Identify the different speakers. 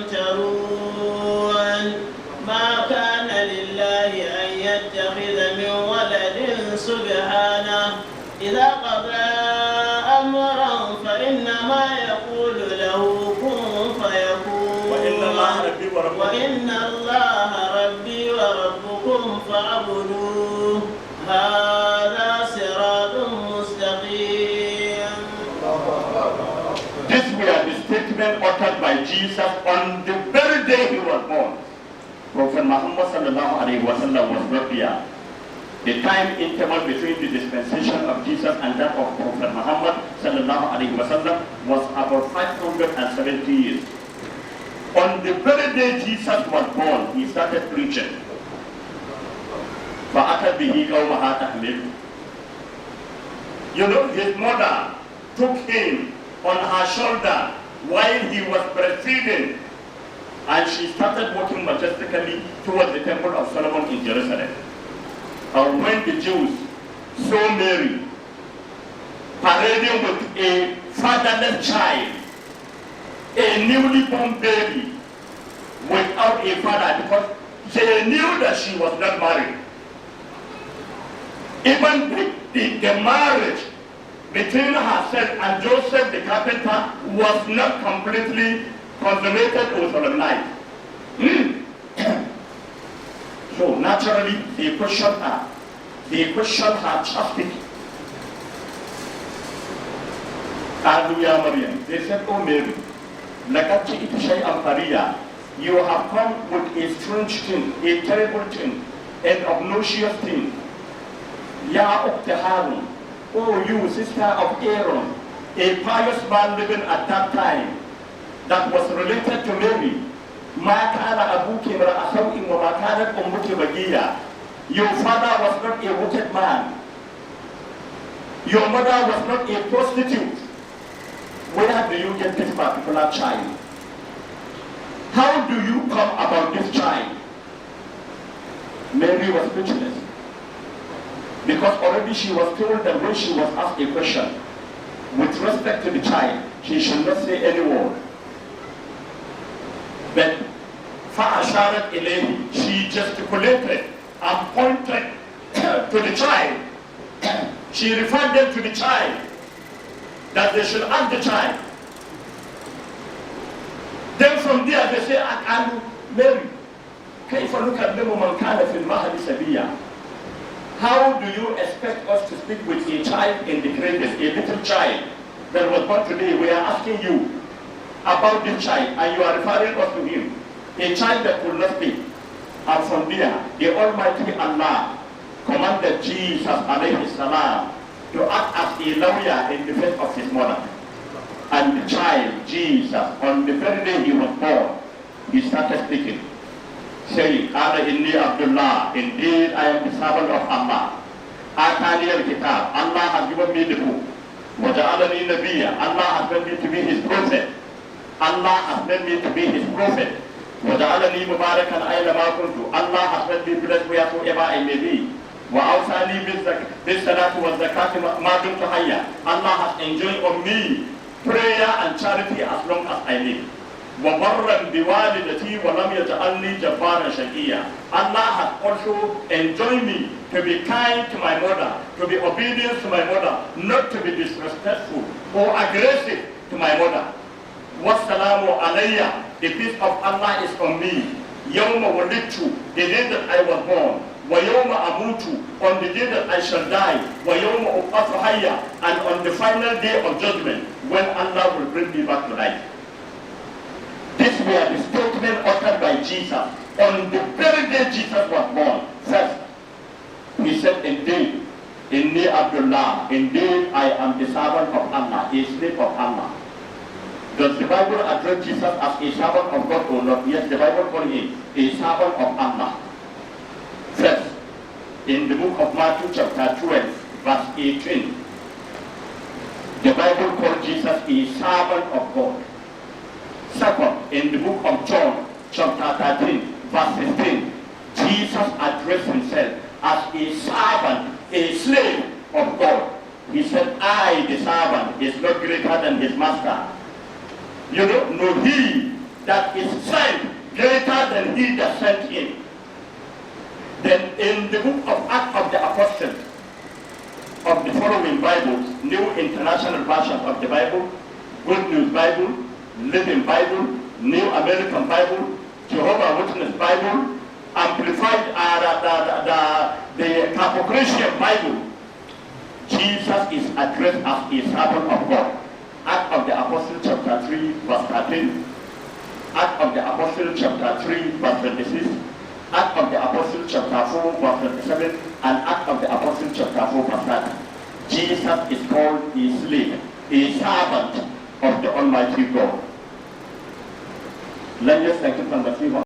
Speaker 1: يمترون ما كان لله أن يتخذ من ولد سبحانه إذا قضى أمرا فإنما يقول له كن فيكون وإن الله ربي وربكم فاعبدوه هذا صراط مستقيم.
Speaker 2: This were the statement uttered by Jesus on the very day he was born. Prophet Muhammad sallallahu alaihi wasallam was not there. The time interval between the dispensation of Jesus and that of Prophet Muhammad sallallahu alaihi wasallam was about 570 years. On the very day Jesus was born, he started preaching. فَأَتَتْ بِهِ قَوْمَهَا تَحْمِلُهُ. You know, his mother took him on her shoulder while he was breastfeeding, and she started walking majestically towards the temple of Solomon in Jerusalem. And when the Jews saw Mary parading with a fatherless child, a newly born baby without a father, because they knew that she was not married. Even the marriage between herself and Joseph the carpenter was not completely consummated or solemnized. So naturally, they questioned her. They questioned her chastity. Hallelujah, Maryam. They said, "Oh Mary, you have come with a strange thing, a terrible thing, an obnoxious thing. Ya Ukhta Harun, oh you sister of Aaron, a pious man living at that time that was related to Mary. Ma kana abuki imra'a saw'in wa ma kanat ummuki baghiya. Your father was not a wicked man. Your mother was not a prostitute. Where do you get this particular child? How do you come about this child?" Mary was speechless, because already she was told that when she was asked a question with respect to the child, she should not say any word. But فَأَشَارَتْ إِلَيْهِ, she gesticulated and pointed to the child. She referred them to the child, that they should ask the child. Then from there they say, Mary, كيف نكلم من كان في المهد سبيا? How do you expect us to speak with a child in the cradle, a little child that was born today? We are asking you about this child, and you are referring us to him, a child that could not speak. And from there, the Almighty Allah commanded Jesus alayhi salam to act as a lawyer in defense of his mother. And the child, Jesus, on the very day he was born, he started speaking, saying, "Ana inni Abdullah, indeed I am the servant of Allah. Atani al-kitab, Allah has given me the book. Waja'alani nabiyya, Allah has made me to be his prophet. Allah has made me to be his prophet. Waja'alani mubarakan aynama kuntu, Allah has made me blessed wheresoever I may be. Wa'awsani bis-salati waz-zakati ma dumtu hayya, Allah has enjoined on me prayer and charity as long as I live. وَبَرًّا بِوَالِدَتِي وَلَمْ يَجْعَلْنِي جَبَّارًا شَقِيًّا. Allah has also enjoined me to be kind to my mother, to be obedient to my mother, not to be disrespectful or aggressive to my mother. وَالسَّلَامُ عَلَيَّ, the peace of Allah is on me. يَوْمَ وَلِدْتُ, the day that I was born. وَيَوْمَ أَمُوتُ, on the day that I shall die. وَيَوْمَ أُبْعَثُ حَيًّا, and on the final day of judgment, when Allah will bring me back to life. This were the statement uttered by Jesus on the very day Jesus was born. First, he said, "Indeed, inni Abdullah, indeed I am the servant of Allah, a slave of Allah." Does the Bible address Jesus as a servant of God or not? Yes, the Bible calls him a servant of Allah. First, in the book of Matthew chapter 12, verse 18, the Bible calls Jesus a servant of God. Second, in the book of John chapter 13, verse 16, Jesus addressed himself as a servant, a slave of God. He said, "I, the servant, is not greater than his master." You don't know, he that is sent greater than he that sent him. Then in the book of Acts of the Apostles, of the following Bibles, New International Version of the Bible, Good News Bible, Living Bible, New American Bible, Jehovah's Witness Bible, Amplified, the Catholic Bible, Jesus is addressed as a servant of God. Act of the Apostle chapter 3 verse 13, Act of the Apostle chapter 3 verse 26, Act of the Apostle chapter 4 verse 27, and Act of the Apostle chapter 4 verse 30. Jesus is called a slave, a servant of the Almighty God. Let us thank you for the